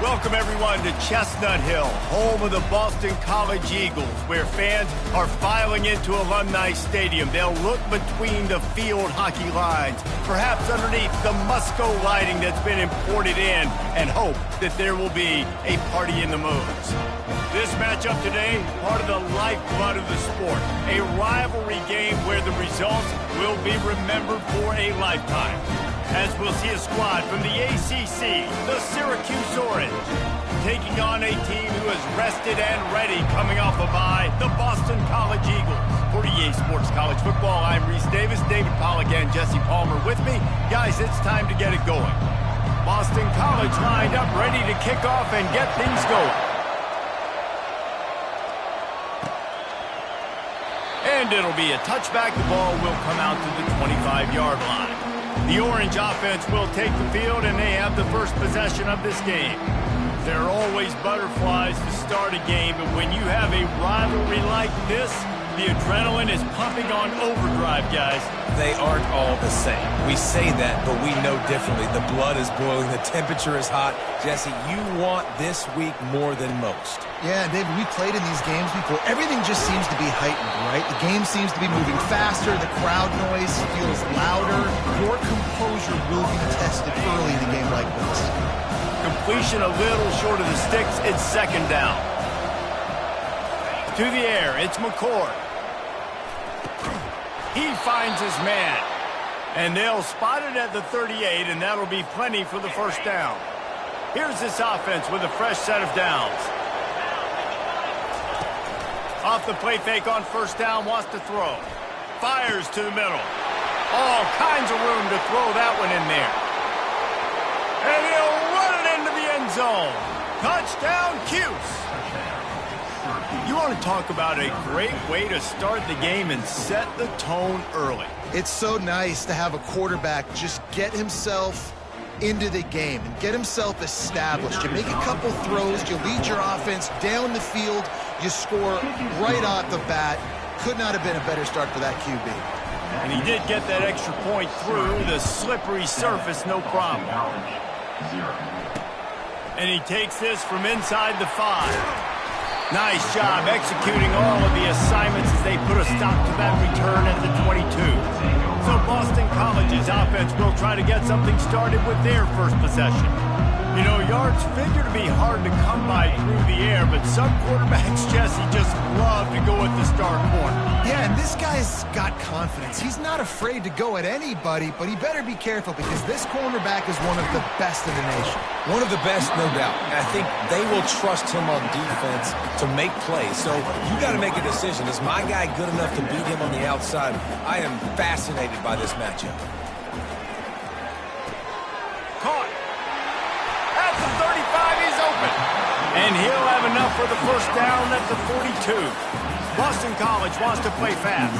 Welcome, everyone, to Chestnut Hill, home of the Boston College Eagles, where fans are filing into Alumni Stadium. They'll look between the field hockey lines, perhaps underneath the Musco lighting that's been imported in, and hope that there will be a party in the moons. This matchup today, part of the lifeblood of the sport, a rivalry game where the results will be remembered for a lifetime. As we'll see a squad from the ACC, the Syracuse Orange, taking on a team who is rested and ready coming off a bye, the Boston College Eagles. For EA Sports College Football, I'm Reese Davis, David Pollack and Jesse Palmer with me. Guys, it's time to get it going. Boston College lined up, ready to kick off and get things going. And it'll be a touchback. The ball will come out to the 25-yard line. The Orange offense will take the field, and they have the first possession of this game. There are always butterflies to start a game, but when you have a rivalry like this, the adrenaline is pumping on overdrive, guys. They aren't all the same. We say that, but we know differently. The blood is boiling. The temperature is hot. Jesse, you want this week more than most. Yeah, David, we played in these games before. Everything just seems to be heightened, right? The game seems to be moving faster. The crowd noise feels louder. Your composure will be tested early in a game like this. Completion a little short of the sticks. It's second down. To the air, it's McCord. He finds his man. And they'll spot it at the 38, and that'll be plenty for the first down. Here's this offense with a fresh set of downs. Off the play fake on first down, wants to throw. Fires to the middle. All kinds of room to throw that one in there. And he'll run it into the end zone. Touchdown, Cuse. You want to talk about a great way to start the game and set the tone early. It's so nice to have a quarterback just get himself into the game and get himself established. You make a couple throws, you lead your offense down the field, you score right off the bat. Could not have been a better start for that QB. And he did get that extra point through the slippery surface, no problem. And he takes this from inside the 5. Nice job executing all of the assignments as they put a stop to that return at the 22. So Boston College's offense will try to get something started with their first possession. You know, yards figure to be hard to come by through the air, but some quarterbacks, Jesse, just love to go at the star corner. Yeah, and this guy's got confidence. He's not afraid to go at anybody, but he better be careful because this cornerback is one of the best in the nation. One of the best, no doubt. I think they will trust him on defense to make plays. So you got to make a decision. Is my guy good enough to beat him on the outside? I am fascinated by this matchup. Caught. At the 35, he's open. And he'll have enough for the first down at the 42. Boston College wants to play fast.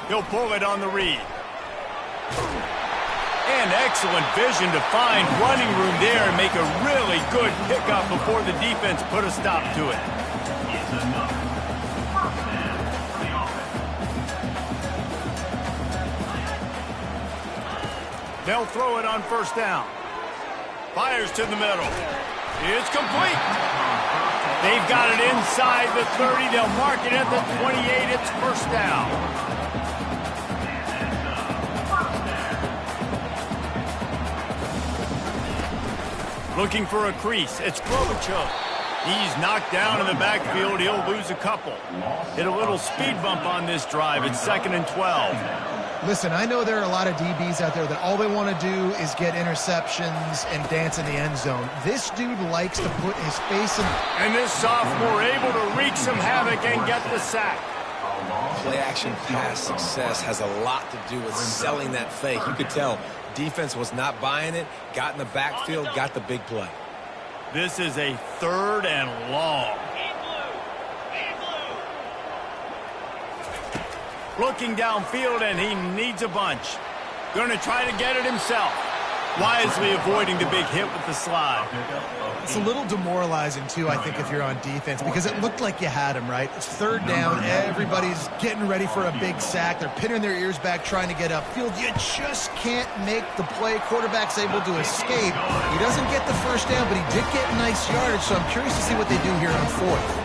He'll pull it on the read. And excellent vision to find running room there and make a really good pickup before the defense put a stop to it. They'll throw it on first down. Fires to the middle. It's complete. They've got it inside the 30. They'll mark it at the 28. It's first down. Looking for a crease. It's Klobuchar. He's knocked down in the backfield. He'll lose a couple. Hit a little speed bump on this drive. It's 2nd and 12. Listen, I know there are a lot of DBs out there that all they want to do is get interceptions and dance in the end zone. This dude likes to put his face in. And this sophomore able to wreak some havoc and get the sack. Play-action pass success has a lot to do with selling that fake. You could tell defense was not buying it, got in the backfield, got the big play. This is a 3rd and long. Looking downfield, and he needs a bunch. Going to try to get it himself. wisely avoiding the big hit with the slide. It's a little demoralizing, too, I think, if you're on defense, because it looked like you had him, right? It's third down. Everybody's getting ready for a big sack. They're pinning their ears back, trying to get upfield. You just can't make the play. Quarterback's able to escape. He doesn't get the first down, but he did get nice yardage, so I'm curious to see what they do here on fourth.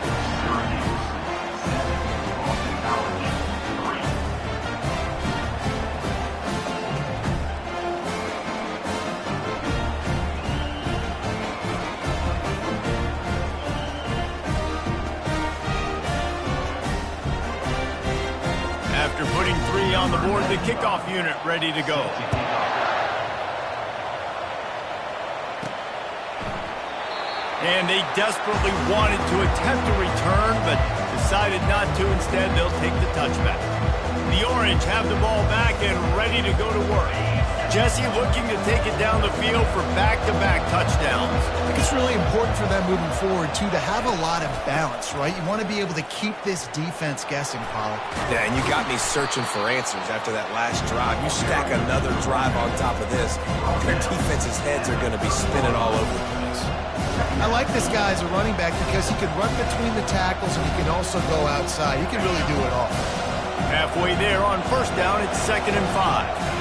After putting 3 on the board, the kickoff unit ready to go. And they desperately wanted to attempt a return, but decided not to. Instead, they'll take the touchback. The Orange have the ball back and ready to go to work. Jesse looking to take it down the field for back-to-back touchdowns. I think it's really important for them moving forward, too, to have a lot of balance, right? You want to be able to keep this defense guessing, Pollock. Yeah, and you got me searching for answers after that last drive. You stack another drive on top of this, their defense's heads are going to be spinning all over the place. I like this guy as a running back because he can run between the tackles and he can also go outside. He can really do it all. Halfway there on first down, it's 2nd and 5.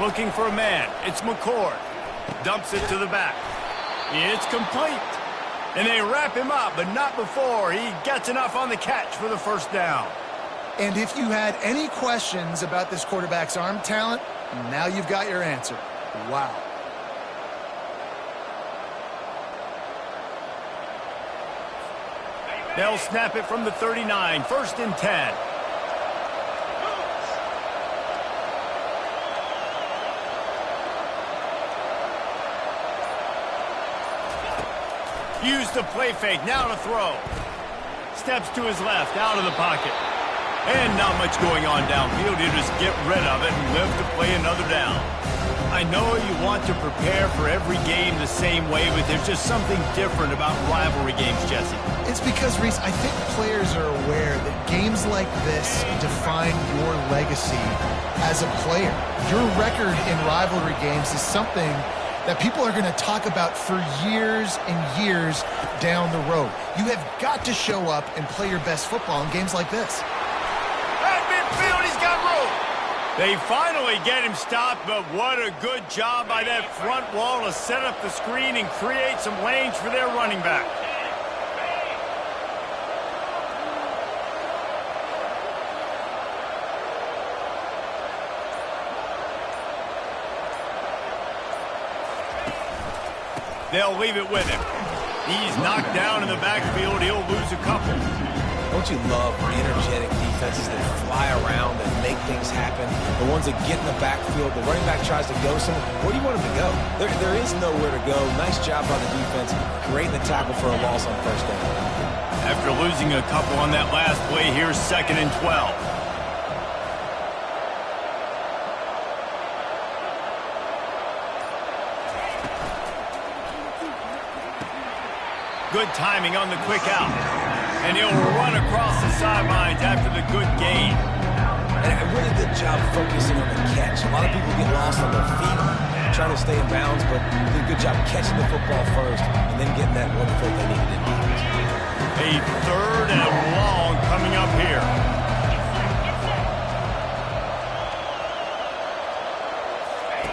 Looking for a man. It's McCord. Dumps it to the back. It's complete. And they wrap him up, but not before he gets enough on the catch for the first down. And if you had any questions about this quarterback's arm talent, now you've got your answer. Wow. They'll snap it from the 39. 1st and 10. Use the play fake, now to throw. Steps to his left, out of the pocket. And not much going on downfield. You just get rid of it and live to play another down. I know you want to prepare for every game the same way, but there's just something different about rivalry games, Jesse. It's because, Reese, I think players are aware that games like this define your legacy as a player. Your record in rivalry games is something that people are going to talk about for years and years down the road. You have got to show up and play your best football in games like this. At midfield, he's got room. They finally get him stopped, but what a good job by that front wall to set up the screen and create some lanes for their running back. They'll leave it with him. He's knocked down in the backfield. He'll lose a couple. Don't you love energetic defenses that fly around and make things happen? The ones that get in the backfield, the running back tries to go somewhere. Where do you want him to go? There is nowhere to go. Nice job by the defense. Great in the tackle for a loss on first down. After losing a couple on that last play, here's 2nd and 12. Good timing on the quick out. And he'll run across the sidelines after the good gain. And a really good job focusing on the catch. A lot of people get lost on their feet, trying to stay in bounds, but did a good job catching the football first and then getting that one foot they needed in bounds. A 3rd and long coming up here.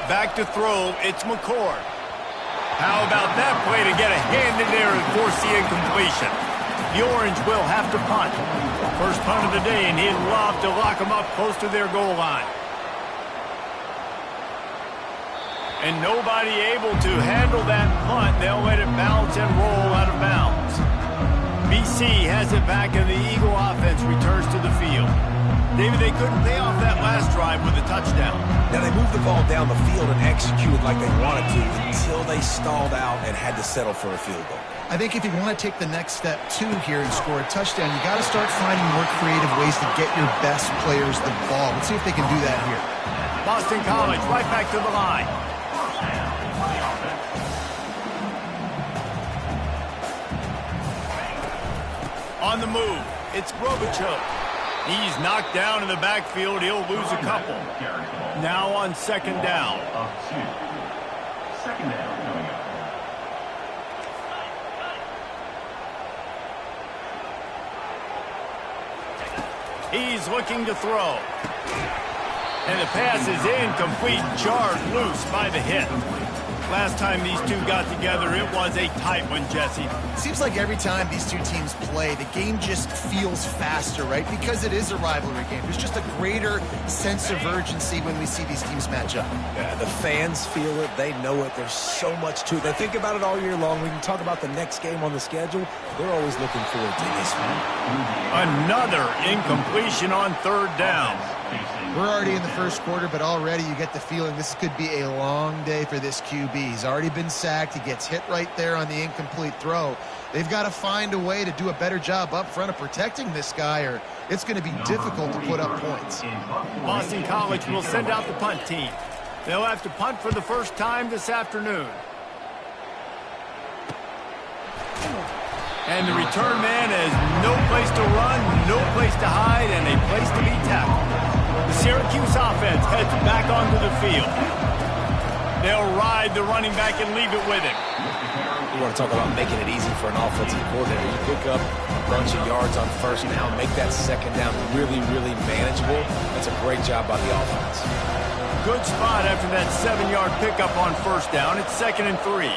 Back to throw, it's McCord. How about that play to get a hand in there and force the incompletion? The Orange will have to punt. First punt of the day, and he'd love to lock them up close to their goal line. And nobody able to handle that punt. They'll let it bounce and roll out of bounds. BC has it back, and the Eagle offense returns to the field. David, they couldn't pay off that last drive with a touchdown. Now, they moved the ball down the field and executed like they wanted to until they stalled out and had to settle for a field goal. I think if you want to take the next step, too, here and score a touchdown, you got to start finding more creative ways to get your best players the ball. Let's see if they can do that here. Boston College right back to the line. On the move, it's Grobichuk. He's knocked down in the backfield. He'll lose a couple. Now on second down. Second down coming up. He's looking to throw. And the pass is incomplete, jarred loose by the hit. Last time these two got together, it was a tight one, Jesse. Seems like every time these two teams play, the game just feels faster, right? Because it is a rivalry game. There's just a greater sense of urgency when we see these teams match up. Yeah, the fans feel it. They know it. There's so much to it. They think about it all year long. We can talk about the next game on the schedule. They're always looking forward to this one. Another incompletion on third down. We're already in the first quarter, but already you get the feeling this could be a long day for this QB. He's already been sacked. He gets hit right there on the incomplete throw. They've got to find a way to do a better job up front of protecting this guy, or it's going to be difficult to put up points. Boston College will send out the punt team. They'll have to punt for the first time this afternoon. And the return man has no place to run, no place to hide, and a place to be tackled. The Syracuse offense heads back onto the field. They'll ride the running back and leave it with him. You want to talk about making it easy for an offensive coordinator. You pick up a bunch of yards on first down, make that second down really, really manageable. That's a great job by the offense. Good spot after that 7-yard pickup on first down. It's 2nd and 3.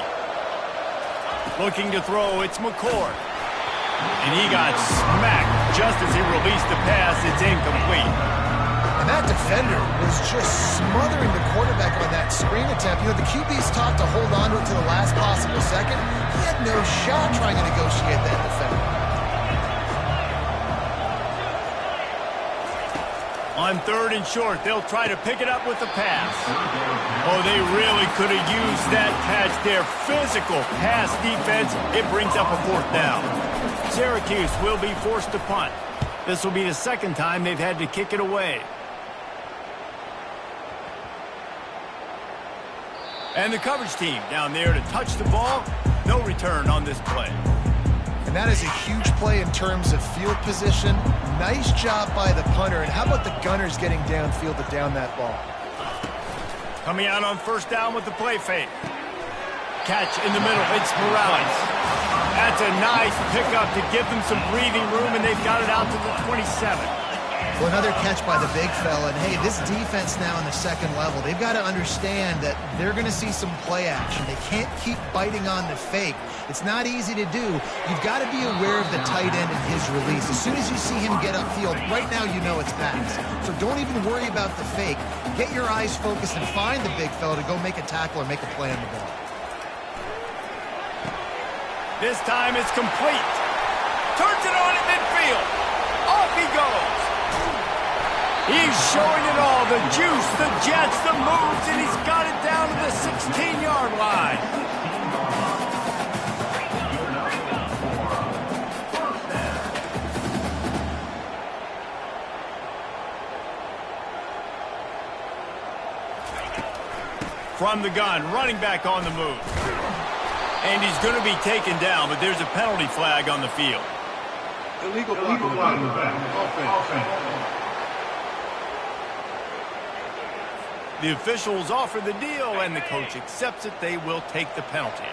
Looking to throw, it's McCord. And he got smacked just as he released the pass. It's incomplete. And that defender was just smothering the quarterback on that screen attempt. You know, the QB's taught to hold on to it to the last possible second. He had no shot trying to negotiate that defender. On 3rd and short, they'll try to pick it up with the pass. Oh, they really could have used that catch there. Physical pass defense. It brings up a 4th down. Syracuse will be forced to punt. This will be the second time they've had to kick it away. And the coverage team down there to touch the ball. No return on this play. And that is a huge play in terms of field position. Nice job by the punter. And how about the gunners getting downfield to down that ball? Coming out on first down with the play fake. Catch in the middle. It's Morales. That's a nice pickup to give them some breathing room, and they've got it out to the 27. Well, another catch by the big fella. And, hey, this defense now in the second level, they've got to understand that they're going to see some play action. They can't keep biting on the fake. It's not easy to do. You've got to be aware of the tight end and his release. As soon as you see him get upfield, right now you know it's pass. So don't even worry about the fake. Get your eyes focused and find the big fella to go make a tackle or make a play on the ball. This time it's complete. Turns it on at midfield. Off he goes. He's showing it all. The juice, the jets, the moves, and he's got it down to the 16-yard line. From the gun, running back on the move. And he's going to be taken down, but there's a penalty flag on the field. Illegal blocking offense. The officials offer the deal, and the coach accepts it. They will take the penalty.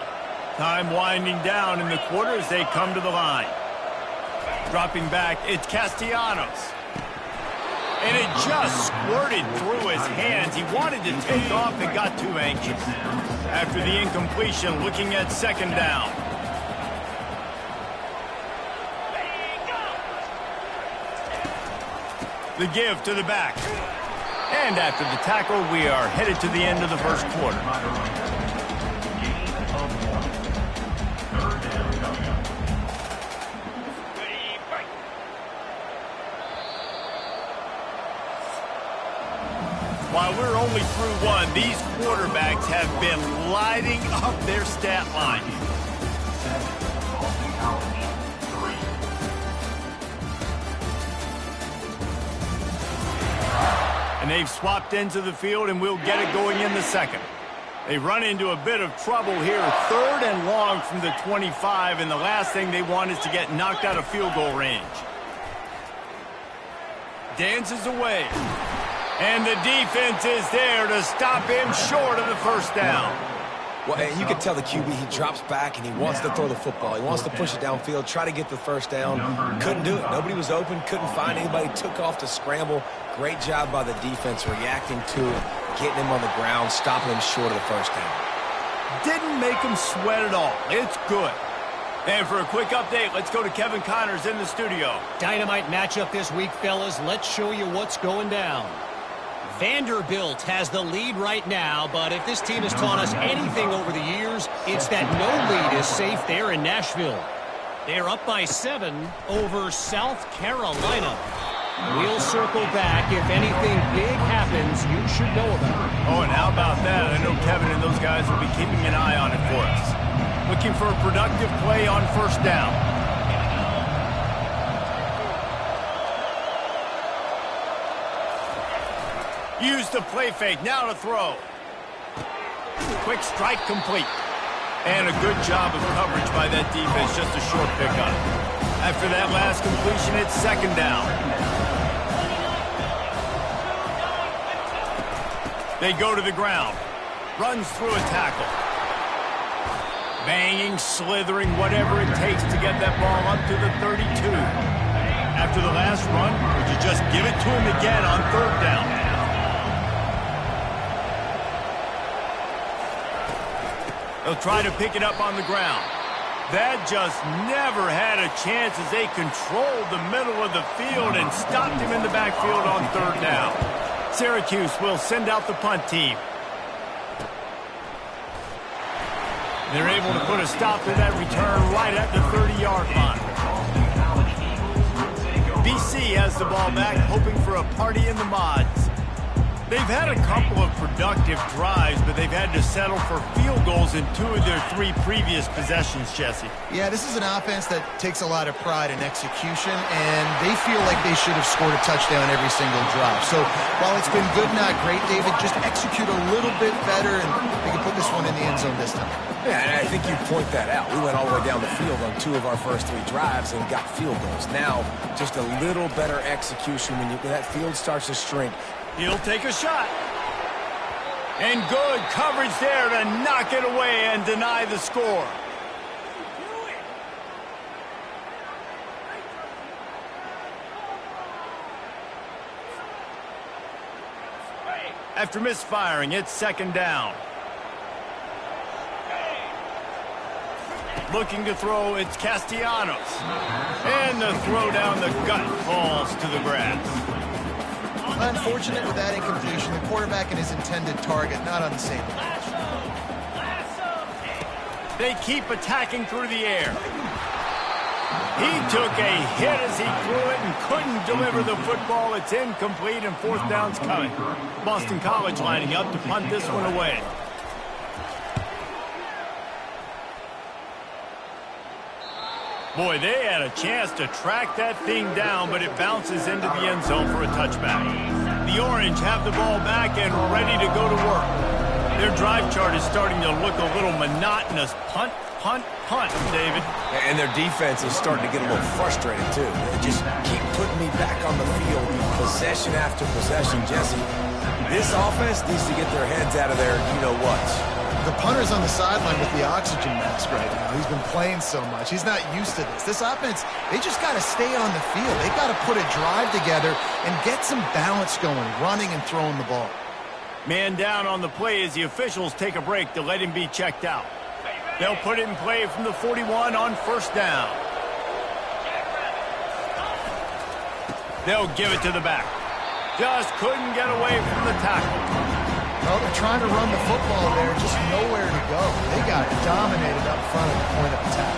Time winding down in the quarter as they come to the line. Dropping back, it's Castellanos. And it just squirted through his hands. He wanted to take off and got too anxious. After the incompletion, looking at second down. The give to the back. And after the tackle, we are headed to the end of the first quarter. While we're only through one, these quarterbacks have been lighting up their stat line. And they've swapped ends of the field, and we'll get it going in the second. They run into a bit of trouble here. 3rd and long from the 25, and the last thing they want is to get knocked out of field goal range. dances away. And the defense is there to stop him short of the first down. Well, and you can tell the QB, he drops back and he wants to throw the football. He wants to push it downfield, try to get the first down. Couldn't do it. Nobody was open, couldn't find anybody, took off to scramble. Great job by the defense reacting to it, getting him on the ground, stopping him short of the first down. Didn't make him sweat at all. It's good. And for a quick update, let's go to Kevin Connors in the studio. Dynamite matchup this week, fellas. Let's show you what's going down. Vanderbilt has the lead right now, but if this team has taught us anything over the years, it's that no lead is safe there in Nashville. They're up by 7 over South Carolina. We'll circle back. If anything big happens, you should know about it. Oh, and how about that? I know Kevin and those guys will be keeping an eye on it for us. Looking for a productive play on first down. Use the play fake, now to throw. Quick strike complete. And a good job of coverage by that defense, just a short pickup. After that last completion, it's second down. They go to the ground. Runs through a tackle. Banging, slithering, whatever it takes to get that ball up to the 32. After the last run, would you just give it to him again on third down? They'll try to pick it up on the ground. That just never had a chance as they controlled the middle of the field and stopped him in the backfield on third down. Syracuse will send out the punt team. They're able to put a stop to that return right at the 30-yard line. BC has the ball back, hoping for a party in the mods. They've had a couple of productive drives, but they've had to settle for field goals in 2 of their 3 previous possessions, Jesse. Yeah, this is an offense that takes a lot of pride in execution, and they feel like they should have scored a touchdown every single drive. So while it's been good, not great, David, just execute a little bit better, and they can put this one in the end zone this time. Yeah, and I think you point that out. We went all the way down the field on 2 of our first 3 drives and got field goals. Now, just a little better execution when that field starts to shrink. He'll take a shot. And good coverage there to knock it away and deny the score. After misfiring, it's second down. Looking to throw, it's Castellanos. And the throw down the gut falls to the grass. Unfortunate with that incompletion. The quarterback and his intended target not on the same page. They keep attacking through the air. He took a hit as he threw it and couldn't deliver the football. It's incomplete and fourth down's coming. Boston College lining up to punt this one away. Boy, they had a chance to track that thing down, but it bounces into the end zone for a touchback. The Orange have the ball back and ready to go to work. Their drive chart is starting to look a little monotonous. Punt, punt, punt, David. And their defense is starting to get a little frustrated, too. They just keep putting me back on the field, possession after possession. Jesse, this offense needs to get their heads out of their you-know-whats. The punter's on the sideline with the oxygen mask right now. He's been playing so much. He's not used to this. This offense, they just got to stay on the field. They got to put a drive together and get some balance going, running and throwing the ball. Man down on the play as the officials take a break to let him be checked out. They'll put it in play from the 41 on first down. They'll give it to the back. Just couldn't get away from the tackle. Well, they're trying to run the football there, just nowhere to go. They got dominated up front at the point of attack.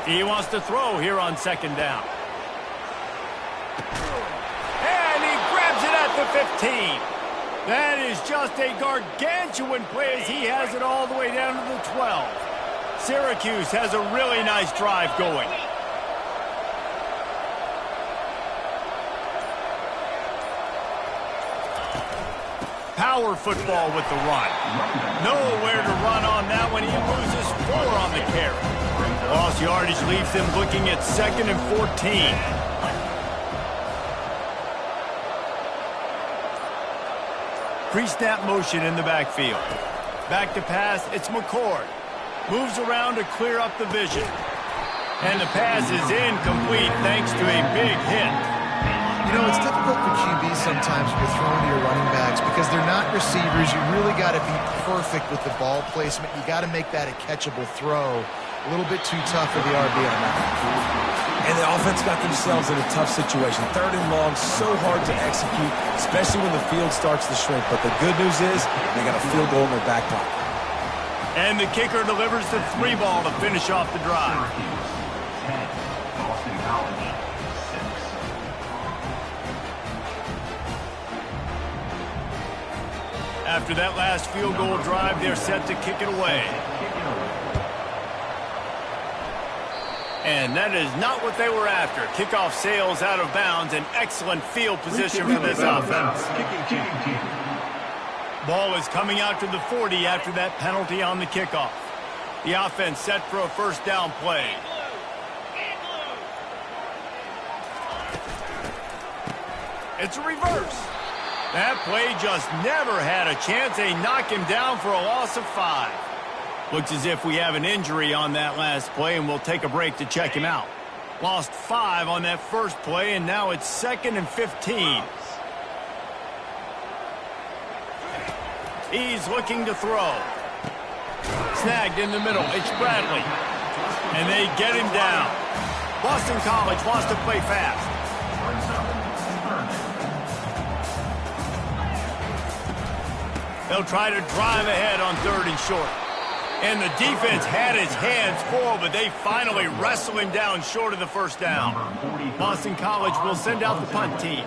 He wants to throw here on second down. And he grabs it at the 15. That is just a gargantuan play as he has it all the way down to the 12. Syracuse has a really nice drive going. Power football with the run. Nowhere to run on that one. He loses 4 on the carry. Lost yardage leaves them looking at 2nd and 14. Pre-snap motion in the backfield. Back to pass, it's McCord. Moves around to clear up the vision. And the pass is incomplete thanks to a big hit. You know, it's difficult for QBs sometimes when you're throwing to your running backs because they're not receivers. You really got to be perfect with the ball placement. You got to make that a catchable throw. A little bit too tough for the RB on that. And the offense got themselves in a tough situation. 3rd and long, so hard to execute, especially when the field starts to shrink. But the good news is they got a field goal in their back pocket. And the kicker delivers the 3 ball to finish off the drive. Boston College, 6. After that last field goal drive, they're set to kick it away. And that is not what they were after. Kickoff sails out of bounds. An excellent field position for this offense. Ball is coming out to the 40 after that penalty on the kickoff. The offense set for a first down play. It's a reverse. That play just never had a chance. They knock him down for a loss of 5. Looks as if we have an injury on that last play, and we'll take a break to check him out. Lost 5 on that first play, and now it's 2nd and 15. He's looking to throw. Snagged in the middle. It's Bradley. And they get him down. Boston College wants to play fast. They'll try to drive ahead on 3rd and short. And the defense had his hands full, but they finally wrestle him down short of the first down. Boston College will send out the punt team.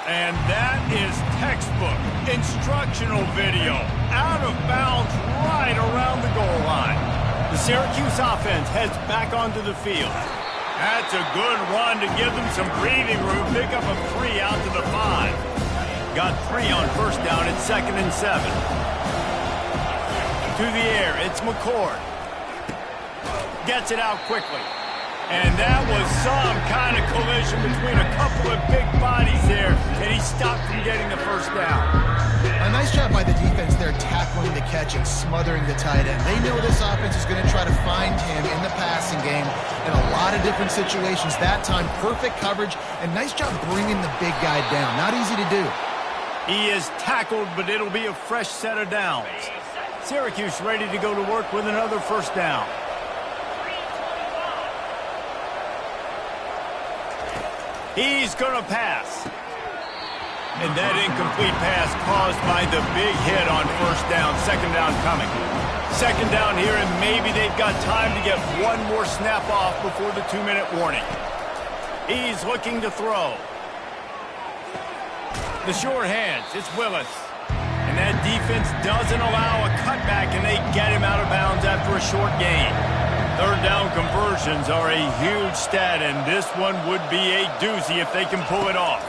And that is textbook instructional video. Out of bounds right around the goal line. The Syracuse offense heads back onto the field. That's a good run to give them some breathing room. Pick up a 3 out to the 5. Got 3 on first down at 2nd and 7. To the air, it's McCord. Gets it out quickly. And that was some kind of collision between a couple of big bodies there, and he stopped from getting the first down. A nice job by the defense there tackling the catch and smothering the tight end. They know this offense is going to try to find him in the passing game in a lot of different situations. That time, perfect coverage, and nice job bringing the big guy down. Not easy to do. He is tackled, but it'll be a fresh set of downs. Syracuse ready to go to work with another first down. He's going to pass. And that incomplete pass caused by the big hit on first down. 2nd down coming. 2nd down here, and maybe they've got time to get one more snap off before the 2-minute warning. He's looking to throw. The short hands, it's Willis. And that defense doesn't allow a cutback, and they get him out of bounds after a short gain. 3rd down conversions are a huge stat, and this one would be a doozy if they can pull it off.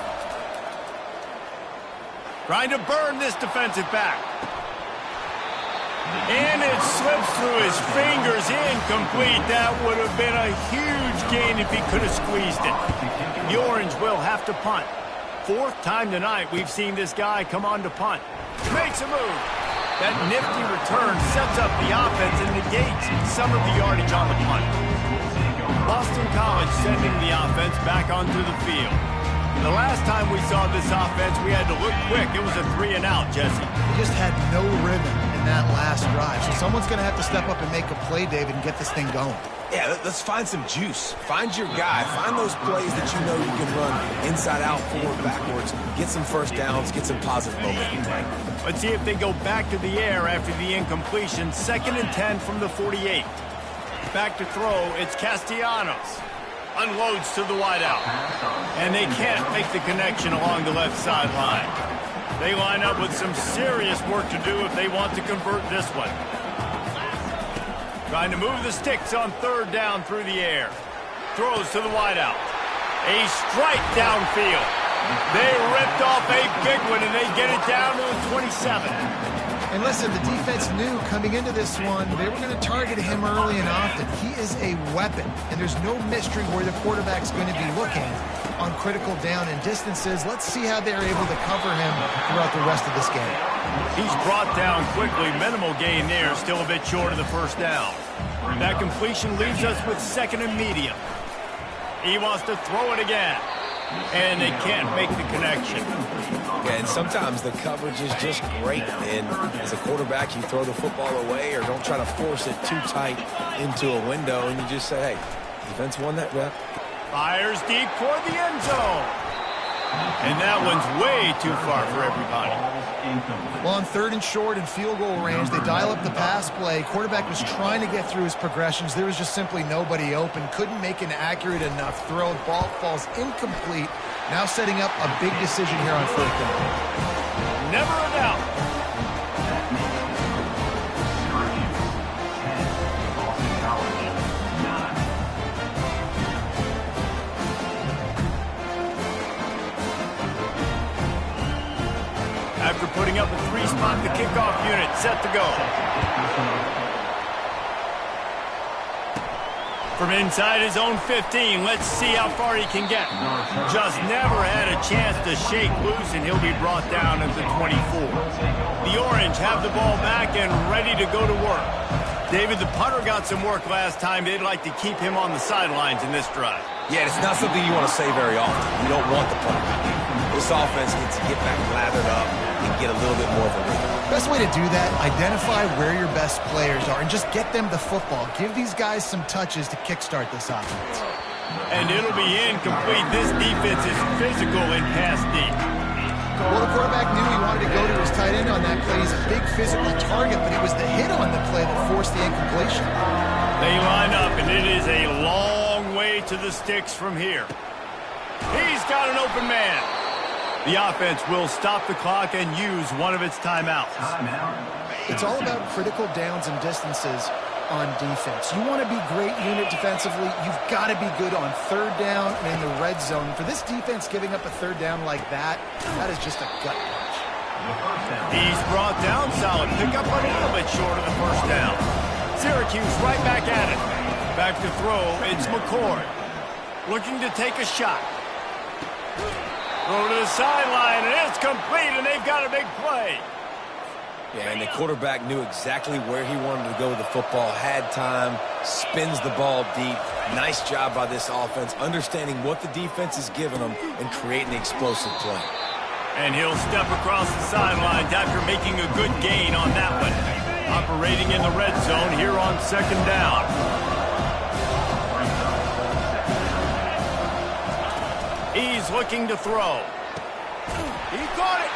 Trying to burn this defensive back. And it slips through his fingers, incomplete. That would have been a huge gain if he could have squeezed it. The Orange will have to punt. 4th time tonight we've seen this guy come on to punt. Makes a move. That nifty return sets up the offense and negates some of the yardage on the punt. Boston College sending the offense back onto the field. The last time we saw this offense, we had to look quick. It was a 3 and out, Jesse. He just had no rhythm in that last drive. So someone's going to have to step up and make a play, David, and get this thing going. Yeah, let's find some juice. Find your guy. Find those plays that you know you can run inside out, forward, backwards. Get some first downs. Get some positive momentum. Let's see if they go back to the air after the incompletion. 2nd and 10 from the 48. Back to throw, it's Castellanos. Unloads to the wideout. And they can't make the connection along the left sideline. They line up with some serious work to do if they want to convert this one. Trying to move the sticks on 3rd down through the air. Throws to the wideout. A strike downfield. They ripped off a big one, and they get it down to the 27. And listen, the defense knew coming into this one, they were going to target him early and often. He is a weapon, and there's no mystery where the quarterback's going to be looking on critical down and distances. Let's see how they're able to cover him throughout the rest of this game. He's brought down quickly. Minimal gain there, still a bit short of the first down. That completion leaves us with second and medium. He wants to throw it again, and they can't make the connection. Yeah, and sometimes the coverage is just great, and as a quarterback, you throw the football away or don't try to force it too tight into a window, and you just say, hey, defense won that rep. Fires deep toward the end zone. And that one's way too far for everybody. Well, on 3rd and short and field goal range, they dial up the pass play. Quarterback was trying to get through his progressions. There was just simply nobody open. Couldn't make an accurate enough throw. Ball falls incomplete. Now setting up a big decision here on 4th down. Never a doubt. After putting up a 3-spot, the kickoff unit set to go. From inside his own 15, let's see how far he can get. Just never had a chance to shake loose, and he'll be brought down at the 24. The Orange have the ball back and ready to go to work. David, the punter got some work last time. They'd like to keep him on the sidelines in this drive. Yeah, it's not something you want to say very often. You don't want the punter back. This offense needs to get back lathered up and get a little bit more of a rhythm. Best way to do that, identify where your best players are and just get them the football. Give these guys some touches to kickstart this offense. And it'll be incomplete. This defense is physical and pass deep. Well, the quarterback knew he wanted to go to his tight end on that play. He's a big physical target, but it was the hit on the play that forced the incompletion. They line up, and it is a long way to the sticks from here. He's got an open man. The offense will stop the clock and use one of its timeouts. It's all about critical downs and distances on defense. You want to be great unit defensively, you've got to be good on 3rd down and in the red zone. For this defense giving up a 3rd down like that, that is just a gut punch. He's brought down solid. Pick up a little bit short of the first down. Syracuse right back at it. Back to throw, it's McCord. Looking to take a shot. Throw to the sideline, and it's complete, and they've got a big play. Yeah, and the quarterback knew exactly where he wanted to go with the football, had time, spins the ball deep. Nice job by this offense, understanding what the defense is giving them and creating an explosive play. And he'll step across the sidelines after making a good gain on that one. Operating in the red zone here on 2nd down. He's looking to throw. He caught it.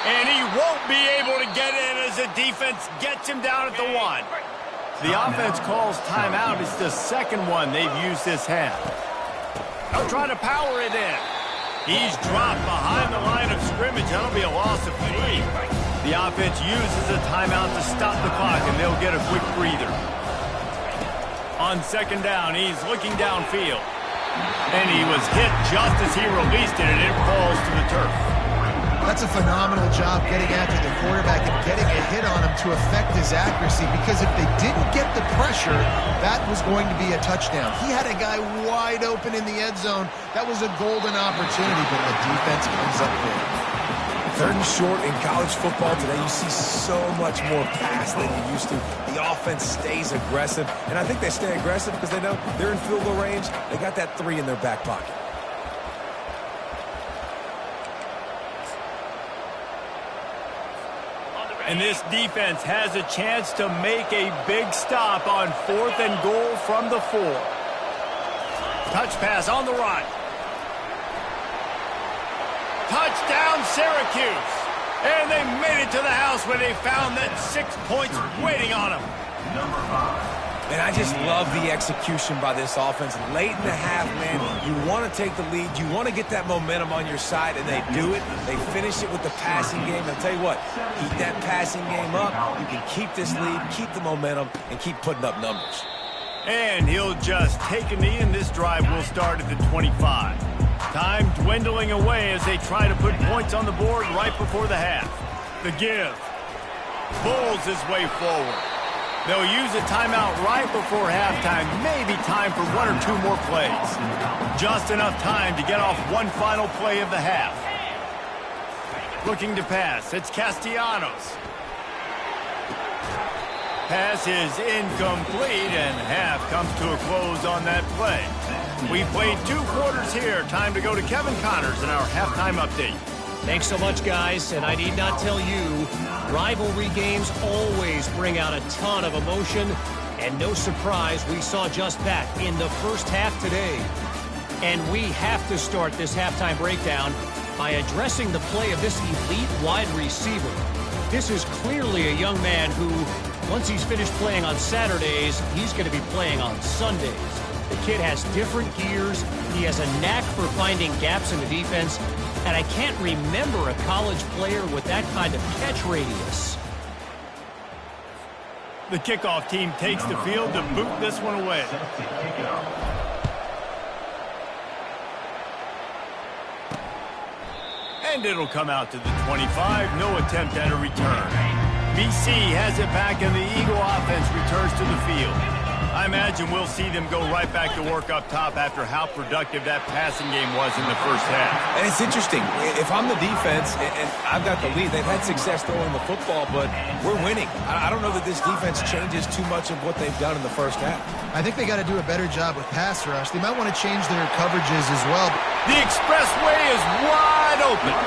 And he won't be able to get in as the defense gets him down at the 1. The offense calls timeout. It's the second one they've used this half. They'll try to power it in. He's dropped behind the line of scrimmage. That'll be a loss of 3. The offense uses a timeout to stop the clock, and they'll get a quick breather. On 2nd down, he's looking downfield. And he was hit just as he released it, and it falls to the turf. That's a phenomenal job getting after the quarterback and getting a hit on him to affect his accuracy, because if they didn't get the pressure, that was going to be a touchdown. He had a guy wide open in the end zone. That was a golden opportunity, but the defense comes up big. 3rd and short in college football today, you see so much more pass than you used to. The offense stays aggressive, and I think they stay aggressive because they know they're in field goal range. They got that 3 in their back pocket. And this defense has a chance to make a big stop on 4th and goal from the 4. Touch pass on the run. Touchdown, Syracuse. And they made it to the house where they found that 6 points waiting on them. And I just love the execution by this offense. Late in the half, man, you want to take the lead. You want to get that momentum on your side, and they do it. They finish it with the passing game. I'll tell you what, keep that passing game up. You can keep this lead, keep the momentum, and keep putting up numbers. And he'll just take a knee, and this drive will start at the 25. Time dwindling away as they try to put points on the board right before the half. The give. Pulls his way forward. They'll use a timeout right before halftime. Maybe time for one or two more plays. Just enough time to get off one final play of the half. Looking to pass. It's Castellanos. Pass is incomplete, and half comes to a close on that play. We played 2 quarters here. Time to go to Kevin Connors in our halftime update. Thanks so much, guys, and I need not tell you, rivalry games always bring out a ton of emotion, and no surprise, we saw just that in the first half today. And we have to start this halftime breakdown by addressing the play of this elite wide receiver. This is clearly a young man who, once he's finished playing on Saturdays, he's going to be playing on Sundays. The kid has different gears. He has a knack for finding gaps in the defense. And I can't remember a college player with that kind of catch radius. The kickoff team takes the field to boot this one away. And it'll come out to the 25. No attempt at a return. BC has it back, and the Eagle offense returns to the field. I imagine we'll see them go right back to work up top after how productive that passing game was in the first half. And it's interesting. If I'm the defense and I've got the lead, they've had success throwing the football, but we're winning. I don't know that this defense changes too much of what they've done in the first half. I think they got to do a better job with pass rush. They might want to change their coverages as well. The expressway is wide open.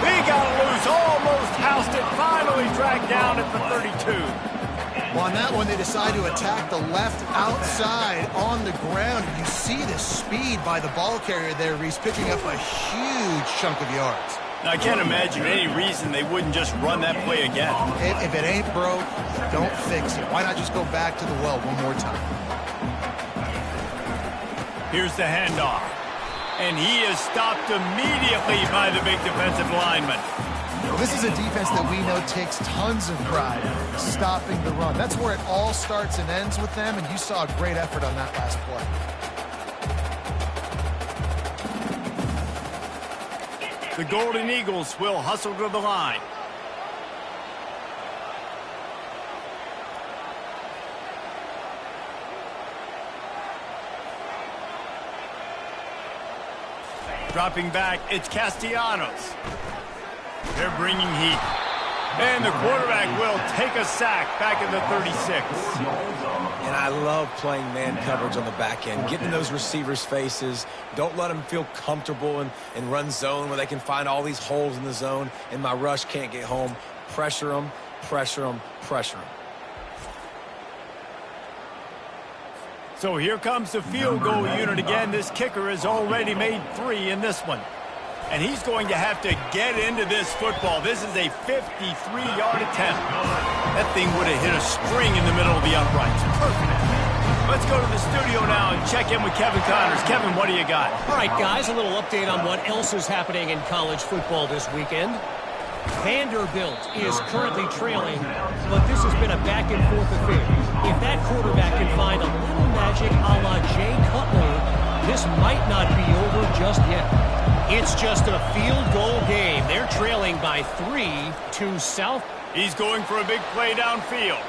He got loose, almost housed it, finally dragged down at the 32. Well, on that one, they decide to attack the left outside on the ground. And you see the speed by the ball carrier there. He's picking up a huge chunk of yards. Now, I can't imagine any reason they wouldn't just run that play again. If it ain't broke, don't fix it. Why not just go back to the well one more time? Here's the handoff. And he is stopped immediately by the big defensive lineman. Well, this is a defense that we know takes tons of pride in stopping the run. That's where it all starts and ends with them, and you saw a great effort on that last play. The Golden Eagles will hustle to the line. Dropping back, it's Castellanos. They're bringing heat. And the quarterback will take a sack back at the 36. And I love playing man coverage on the back end, getting those receivers' faces. Don't let them feel comfortable and run zone where they can find all these holes in the zone and my rush can't get home. Pressure them, pressure them, pressure them. So here comes the field goal unit again. This kicker has already made 3 in this one. And he's going to have to get into this football. This is a 53-yard attempt. That thing would have hit a string in the middle of the uprights. Perfect. Let's go to the studio now and check in with Kevin Connors. Kevin, what do you got? All right, guys, a little update on what else is happening in college football this weekend. Vanderbilt is currently trailing, but this has been a back-and-forth affair. If that quarterback can find a little magic a la Jay Cutler, this might not be over just yet. It's just a field goal game. They're trailing by 3 to South. He's going for a big play downfield.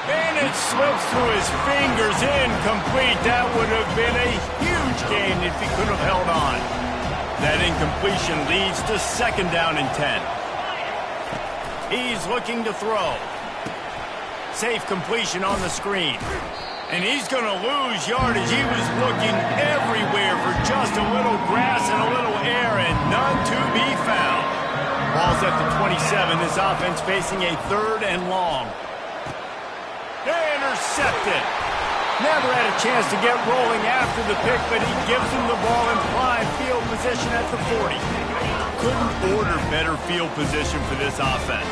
And it slips through his fingers, incomplete. That would have been a huge gain if he could have held on. That incompletion leads to 2nd down and 10. He's looking to throw. Safe completion on the screen. And he's going to lose yardage. He was looking everywhere for just a little grass and a little air, and none to be found. Ball's at the 27. This offense facing a 3rd and long. Intercepted. Never had a chance to get rolling after the pick, but he gives him the ball in prime field position at the 40. Couldn't order better field position for this offense.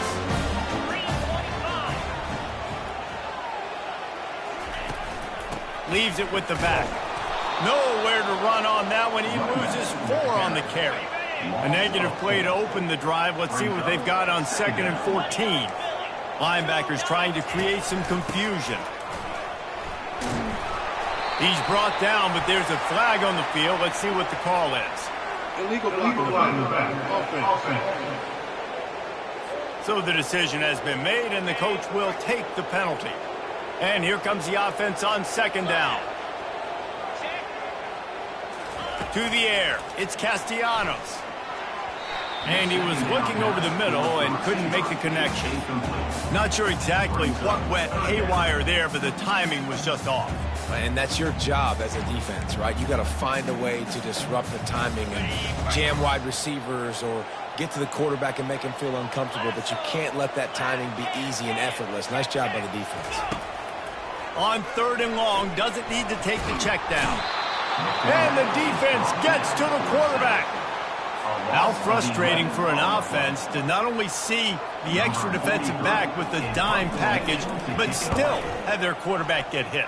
Leaves it with the back. Nowhere to run on that one. He loses 4 on the carry. A negative play to open the drive. Let's see what they've got on 2nd and 14. Linebackers trying to create some confusion. He's brought down, but there's a flag on the field. Let's see what the call is. Illegal block in the back. Offense. So the decision has been made, and the coach will take the penalty. And here comes the offense on second down. To the air, it's Castellanos. And he was looking over the middle and couldn't make the connection. Not sure exactly what went haywire there, but the timing was just off. And that's your job as a defense, right? You got to find a way to disrupt the timing and jam wide receivers or get to the quarterback and make him feel uncomfortable, but you can't let that timing be easy and effortless. Nice job by the defense. On third and long, doesn't need to take the check down. And the defense gets to the quarterback. How frustrating for an offense to not only see the extra defensive back with the dime package, but still have their quarterback get hit.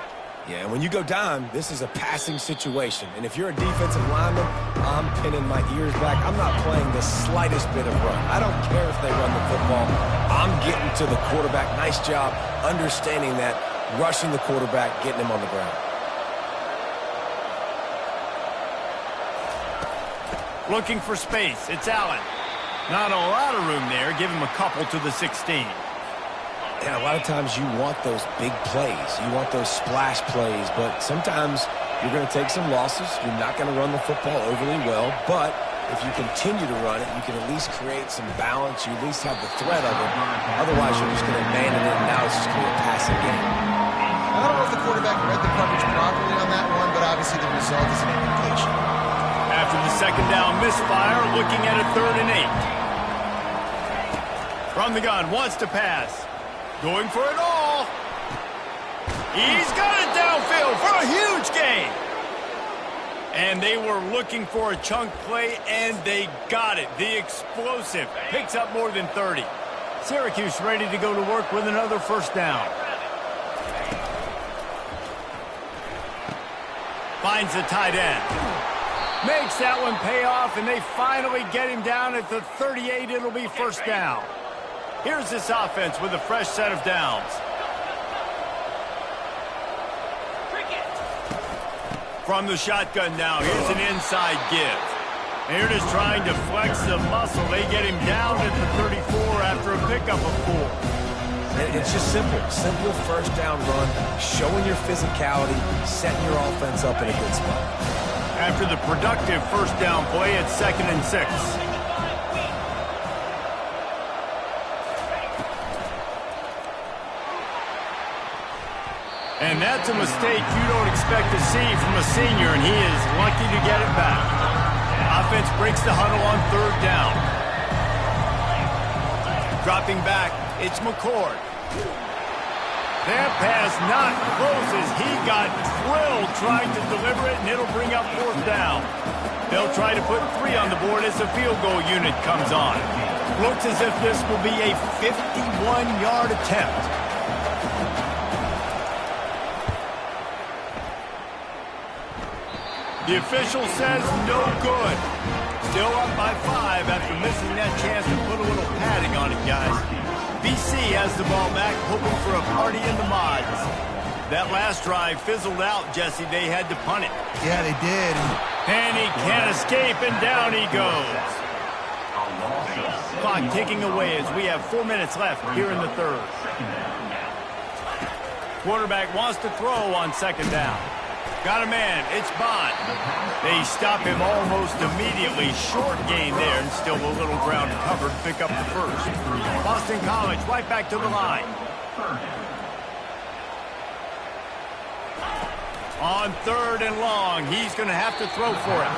Yeah, and when you go dime, this is a passing situation. And if you're a defensive lineman, I'm pinning my ears back. I'm not playing the slightest bit of run. I don't care if they run the football. I'm getting to the quarterback. Nice job understanding that, rushing the quarterback, getting him on the ground. Looking for space. It's Allen. Not a lot of room there. Give him a couple to the 16. Yeah, a lot of times you want those big plays. You want those splash plays, but sometimes you're going to take some losses. You're not going to run the football overly well, but if you continue to run it, you can at least create some balance. You at least have the threat of it. Otherwise, you're just going to abandon it, and now it's just going to be a passing game. I don't know if the quarterback read the coverage properly on that one, but obviously the result is an incompletion. After the second down misfire, looking at a 3rd and 8. From the gun, wants to pass. Going for it all. He's got it downfield for a huge gain. And they were looking for a chunk play, and they got it. The explosive picks up more than 30. Syracuse ready to go to work with another first down. Finds the tight end. Makes that one pay off, and they finally get him down at the 38. It'll be first down. Here's this offense with a fresh set of downs. From the shotgun now, here's an inside give. They're just trying to flex the muscle. They get him down at the 34 after a pickup of 4. It's just simple. Simple first down run, showing your physicality, setting your offense up in a good spot. After the productive first down play, it's 2nd and 6. And that's a mistake you don't expect to see from a senior, and he is lucky to get it back. Offense breaks the huddle on 3rd down. Dropping back, it's McCord. That pass not close as he got drilled trying to deliver it, and it'll bring up 4th down. They'll try to put 3 on the board as the field goal unit comes on. Looks as if this will be a 51-yard attempt. The official says no good. Still up by 5 after missing that chance to put a little padding on it, guys. BC has the ball back, hoping for a party in the mods. That last drive fizzled out, Jesse. They had to punt it. Yeah, they did. And he can't escape, and down he goes. Clock ticking away as we have 4 minutes left here in the 3rd. Quarterback wants to throw on 2nd down. Got a man. It's Bond. They stop him almost immediately. Short gain there, and still a little ground covered. Pick up the first. Boston College right back to the line. On 3rd and long, he's going to have to throw for it.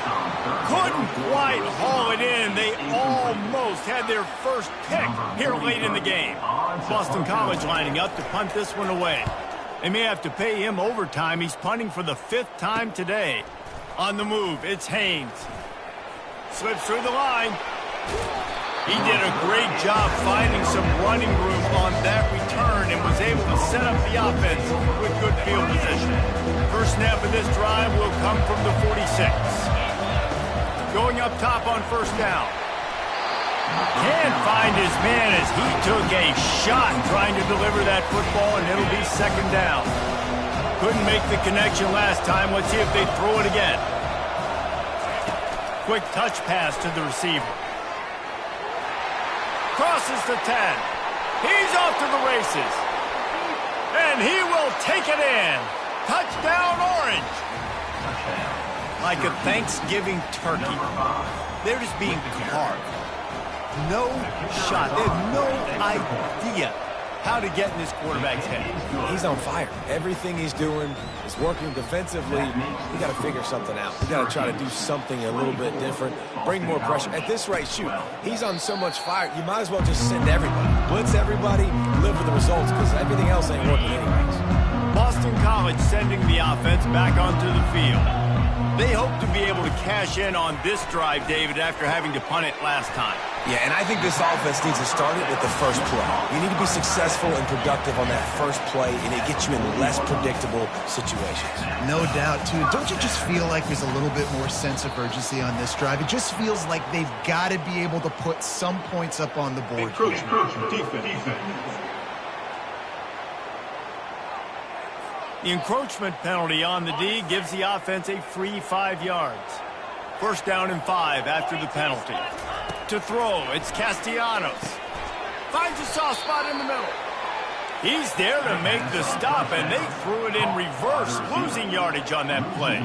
Couldn't quite haul it in. They almost had their first pick here late in the game. Boston College lining up to punt this one away. They may have to pay him overtime. He's punting for the 5th time today. On the move, it's Haynes. Slips through the line. He did a great job finding some running room on that return and was able to set up the offense with good field position. First snap of this drive will come from the 46. Going up top on first down. Can't find his man as he took a shot trying to deliver that football, and it'll be 2nd down. Couldn't make the connection last time. Let's see if they throw it again. Quick touch pass to the receiver. Crosses the 10. He's off to the races. And he will take it in. Touchdown, Orange. Like a Thanksgiving turkey, they're just being carved. No shot. They have no idea how to get in this quarterback's head. He's on fire. Everything he's doing is working defensively. We got to figure something out. We got to try to do something a little bit different, bring more pressure. At this rate, shoot, he's on so much fire, you might as well just send everybody. Blitz everybody, live with the results, because everything else ain't working anyways. Boston College sending the offense back onto the field. They hope to be able to cash in on this drive, David, after having to punt it last time. Yeah, and I think this offense needs to start it with the first play. You need to be successful and productive on that first play, and it gets you in less predictable situations. No doubt, too. Don't you just feel like there's a little bit more sense of urgency on this drive? It just feels like they've got to be able to put some points up on the board. Defense. The encroachment penalty on the D gives the offense a free 5 yards. First down and 5 after the penalty. To throw, it's Castellanos. Finds a soft spot in the middle. He's there to make the stop, and they threw it in reverse, losing yardage on that play.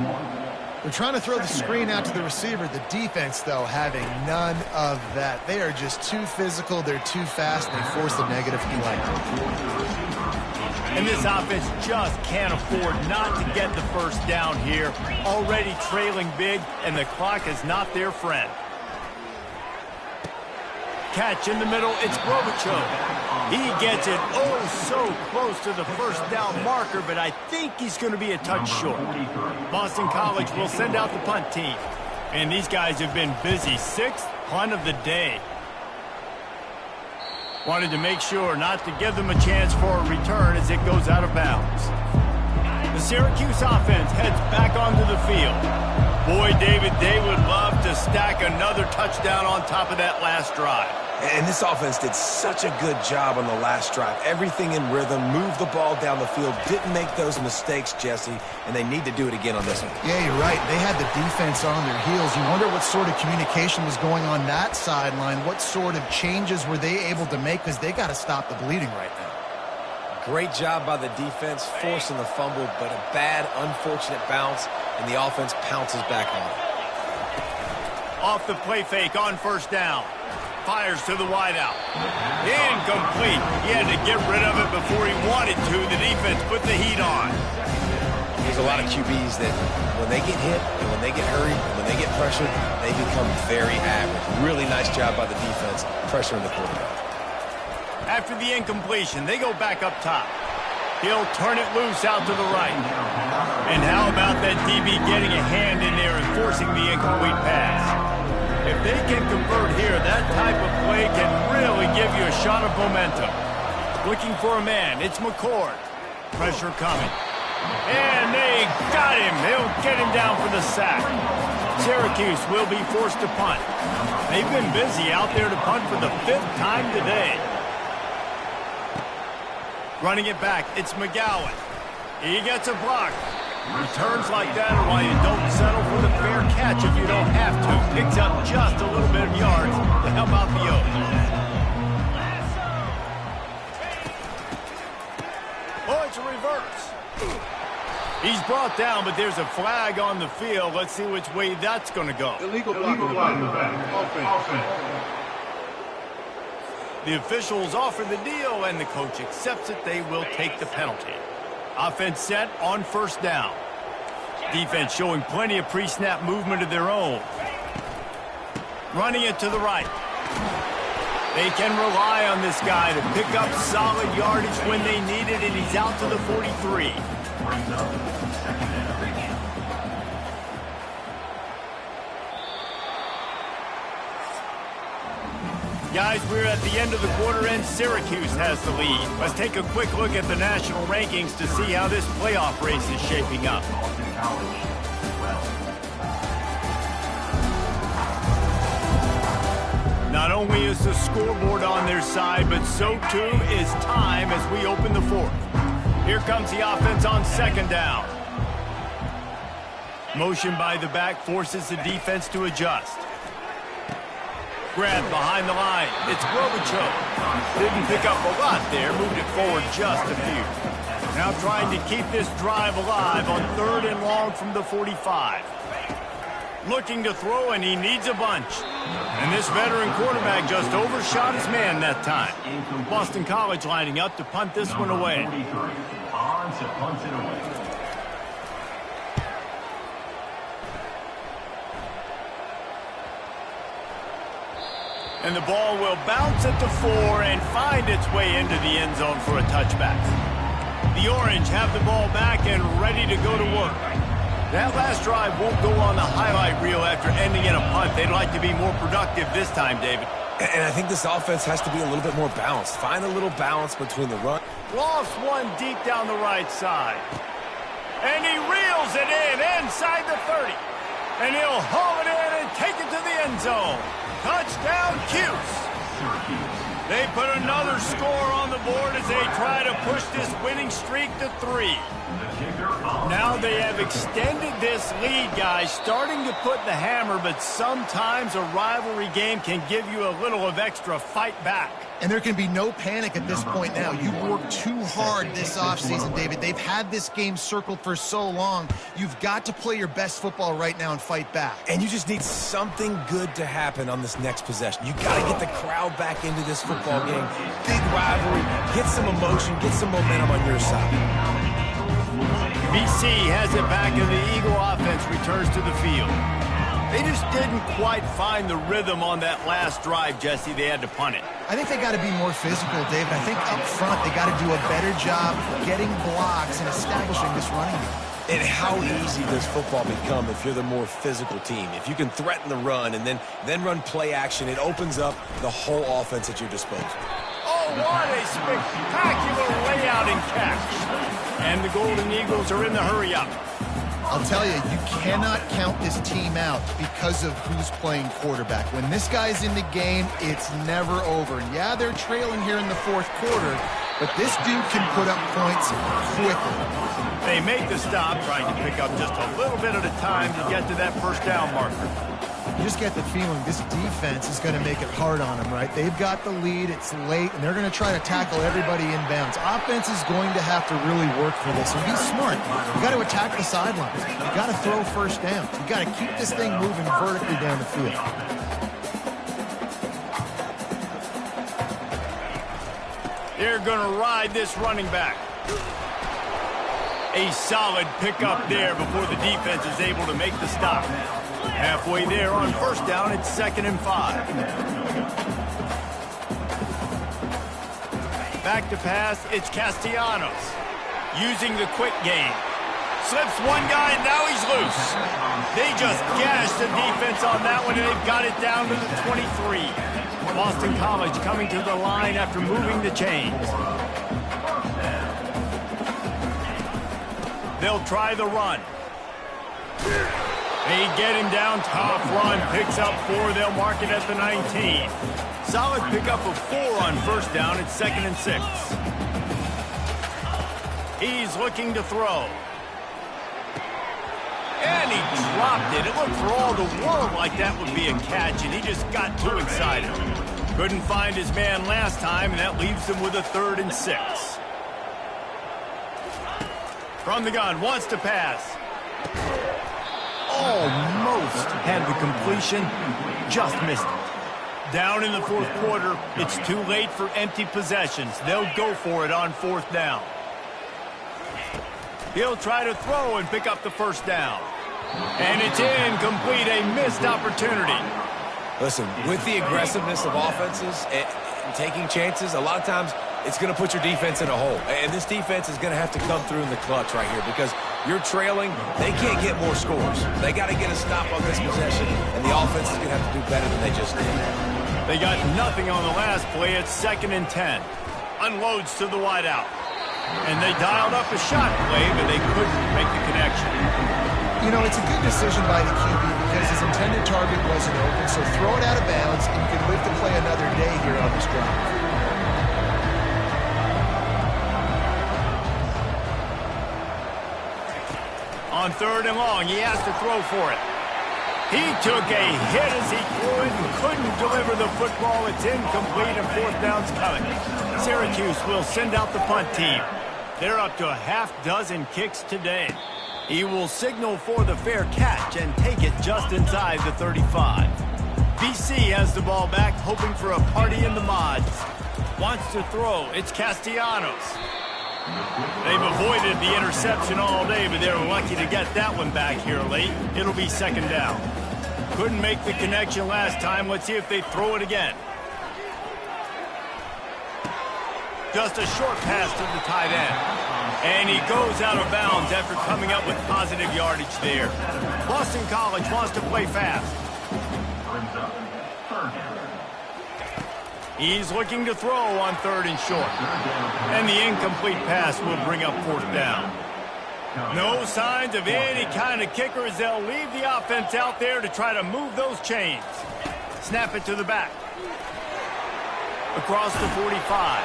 They're trying to throw the screen out to the receiver. The defense, though, having none of that. They are just too physical. They're too fast. They force the negative play. And this offense just can't afford not to get the first down here. Already trailing big, and the clock is not their friend. Catch in the middle, it's Brobichuk. He gets it so close to the first down marker, but I think he's going to be a touch short. Boston College will send out the punt team. And these guys have been busy. 6th punt of the day. Wanted to make sure not to give them a chance for a return as it goes out of bounds. The Syracuse offense heads back onto the field. Boy, David, they would love to stack another touchdown on top of that last drive. And this offense did such a good job on the last drive. Everything in rhythm, moved the ball down the field, didn't make those mistakes, Jesse, and they need to do it again on this one. Yeah, you're right. They had the defense on their heels. You wonder what sort of communication was going on that sideline. What sort of changes were they able to make, because they got to stop the bleeding right now. Great job by the defense, forcing the fumble, but a bad, unfortunate bounce, and the offense pounces back on it. Off the play fake on first down. Fires to the wideout. Incomplete. He had to get rid of it before he wanted to. The defense put the heat on. There's a lot of QBs that when they get hit and when they get hurried, when they get pressured, they become very average. Really nice job by the defense, pressuring the quarterback. After the incompletion, they go back up top. He'll turn it loose out to the right. And how about that DB getting a hand in there and forcing the incomplete pass? If they can convert here, that type of play can really give you a shot of momentum. Looking for a man, it's McCord. Pressure coming. And they got him. They'll get him down for the sack. Syracuse will be forced to punt. They've been busy out there to punt for the 5th time today. Running it back, it's McGowan. He gets a block. Returns like that are why you don't settle for the fair catch if you don't have to. Picks up just a little bit of yards to help out the Oaks. Oh, it's a reverse. He's brought down, but there's a flag on the field. Let's see which way that's going to go. Illegal block in the back. Offense. The officials offer the deal, and the coach accepts it. They will take the penalty. Offense set on first down. Defense showing plenty of pre-snap movement of their own. Running it to the right. They can rely on this guy to pick up solid yardage when they need it, and he's out to the 43. Guys, we're at the end of the quarter, and Syracuse has the lead. Let's take a quick look at the national rankings to see how this playoff race is shaping up. Not only is the scoreboard on their side, but so too is time as we open the 4th. Here comes the offense on second down. Motion by the back forces the defense to adjust. Grab behind the line. It's Gorbachev. Didn't pick up a lot there. Moved it forward just a few. Now trying to keep this drive alive on 3rd and long from the 45. Looking to throw, and he needs a bunch. And this veteran quarterback just overshot his man that time. Boston College lining up to punt this one away. On to punt it away. And the ball will bounce at the 4 and find its way into the end zone for a touchback. The Orange have the ball back and ready to go to work. That last drive won't go on the highlight reel after ending in a punt. They'd like to be more productive this time, David. And I think this offense has to be a little bit more balanced. Find a little balance between the run. Lost one deep down the right side. And he reels it in inside the 30. And he'll haul it in and take it to the end zone. Touchdown, Cuse. They put another score on the board as they try to push this winning streak to 3. Now they have extended this lead, guys, starting to put the hammer, but sometimes a rivalry game can give you a little of extra fight back. And there can be no panic at this point now. You worked too hard this offseason, David. They've had this game circled for so long. You've got to play your best football right now and fight back. And you just need something good to happen on this next possession. You got to get the crowd back into this football game. Big rivalry. Get some emotion. Get some momentum on your side. BC has it back, and the Eagle offense returns to the field. They just didn't quite find the rhythm on that last drive, Jesse. They had to punt it. I think they got to be more physical, David. I think up front they got to do a better job getting blocks and establishing this running game. And how easy does football become if you're the more physical team? If you can threaten the run and then run play action, it opens up the whole offense at your disposal. Oh, what a spectacular layout and catch. And the Golden Eagles are in the hurry-up. I'll tell you, you cannot count this team out because of who's playing quarterback. When this guy's in the game, it's never over. And yeah, they're trailing here in the 4th quarter, but this dude can put up points quickly. They make the stop, trying to pick up just a little bit at a time to get to that first down marker. You just get the feeling this defense is going to make it hard on them, right? They've got the lead, it's late, and they're going to try to tackle everybody inbounds. Offense is going to have to really work for this and be smart. You got to attack the sidelines. You got to throw first down. You got to keep this thing moving vertically down the field. They're going to ride this running back. A solid pickup there before the defense is able to make the stop. Halfway there on first down, it's 2nd and 5. Back to pass, it's Castellanos. Using the quick game. Slips one guy, and now he's loose. They just gashed the defense on that one, and they've got it down to the 23. Boston College coming to the line after moving the chains. They'll try the run. They get him down, top run, picks up 4. They'll mark it at the 19. Solid pickup of 4 on first down. It's 2nd and 6. He's looking to throw. And he dropped it. It looked for all the world like that would be a catch, and he just got too excited. Couldn't find his man last time, and that leaves him with a 3rd and 6. From the gun, wants to pass. Almost had the completion, just missed it. Down in the 4th quarter, it's too late for empty possessions. They'll go for it on 4th down. He'll try to throw and pick up the first down. And it's incomplete, a missed opportunity. Listen, with the aggressiveness of offenses and taking chances, a lot of times it's going to put your defense in a hole. And this defense is going to have to come through in the clutch right here because you're trailing. They can't get more scores. They got to get a stop on this possession, and the offense is going to have to do better than they just did. They got nothing on the last play. It's 2nd and 10. Unloads to the wideout. And they dialed up a shot play, but they couldn't make the connection. You know, it's a good decision by the QB because his intended target wasn't open, so throw it out of bounds, and you can live to play another day here on this drive. On 3rd and long, he has to throw for it. He took a hit as he threw it and couldn't deliver the football. It's incomplete and 4th down's coming. Syracuse will send out the punt team. They're up to a half-dozen kicks today. He will signal for the fair catch and take it just inside the 35. BC has the ball back, hoping for a party in the mods. Wants to throw. It's Castellanos. They've avoided the interception all day, but they're lucky to get that one back here late. It'll be 2nd down. Couldn't make the connection last time. Let's see if they throw it again. Just a short pass to the tight end. And he goes out of bounds after coming up with positive yardage there. Boston College wants to play fast. He's looking to throw on 3rd and short. And the incomplete pass will bring up 4th down. No signs of any kind of kicker as they'll leave the offense out there to try to move those chains. Snap it to the back. Across the 45.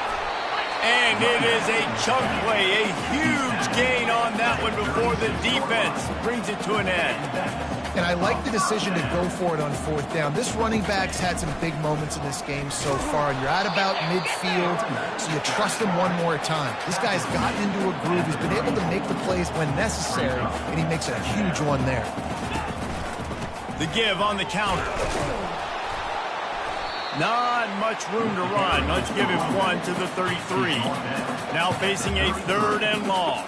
And it is a chunk play, a huge gain on that one before the defense brings it to an end. And I like the decision to go for it on 4th down. This running back's had some big moments in this game so far. You're at about midfield, so you trust him one more time. This guy's gotten into a groove. He's been able to make the plays when necessary, and he makes a huge one there. The give on the counter. Not much room to run. Let's give him one to the 33. Now facing a 3rd and long.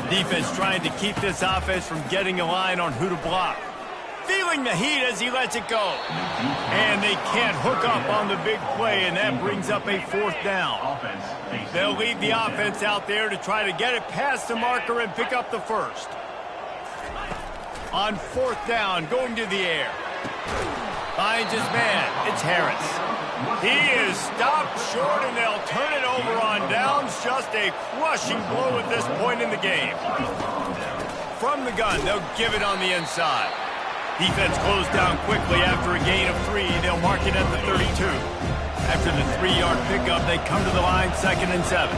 Defense trying to keep this offense from getting a line on who to block. Feeling the heat as he lets it go. And they can't hook up on the big play, and that brings up a 4th down. They'll leave the offense out there to try to get it past the marker and pick up the 1st. On 4th down, going to the air. Finds his man. It's Harris. He is stopped short, and they'll turn it over on downs. Just a crushing blow at this point in the game. From the gun, they'll give it on the inside. Defense closed down quickly after a gain of 3. They'll mark it at the 32. After the 3-yard pickup, they come to the line, 2nd and 7.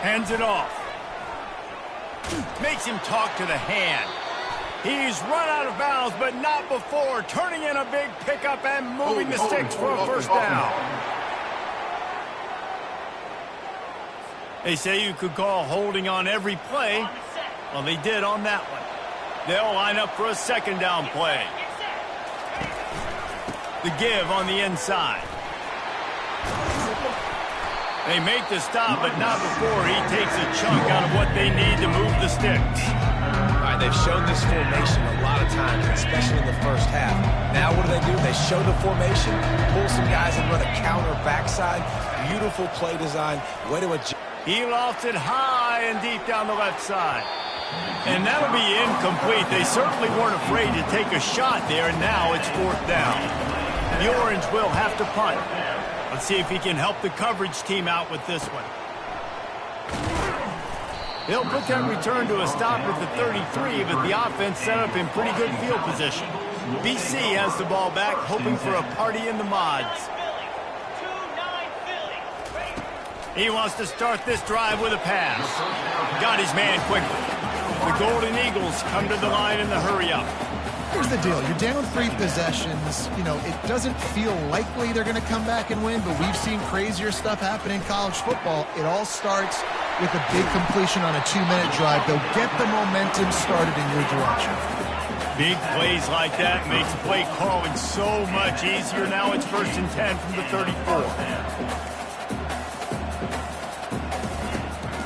Hands it off. Makes him talk to the hand. He's run out of bounds, but not before. Turning in a big pickup and moving the sticks for a 1st down. They say you could call holding on every play. Well, they did on that one. They'll line up for a 2nd down play. The give on the inside. They make the stop, but not before he takes a chunk out of what they need to move the sticks. All right, they've shown this formation a lot of times, especially in the 1st half. Now what do? They show the formation, pull some guys and run a counter backside. Beautiful play design. Way to adjust. He lofts it high and deep down the left side. And that'll be incomplete. They certainly weren't afraid to take a shot there, and now it's 4th down. The Orange will have to punt. Let's see if he can help the coverage team out with this one. He'll put that return to a stop at the 33, but the offense set up in pretty good field position. BC has the ball back, hoping for a party in the mods. He wants to start this drive with a pass. Got his man quickly. The Golden Eagles come to the line in the hurry-up. Here's the deal. You're down 3 possessions. You know, it doesn't feel likely they're going to come back and win, but we've seen crazier stuff happen in college football. It all starts with a big completion on a 2-minute drive. They'll get the momentum started in your direction. Big plays like that makes play calling so much easier. Now it's 1st and 10 from the 34.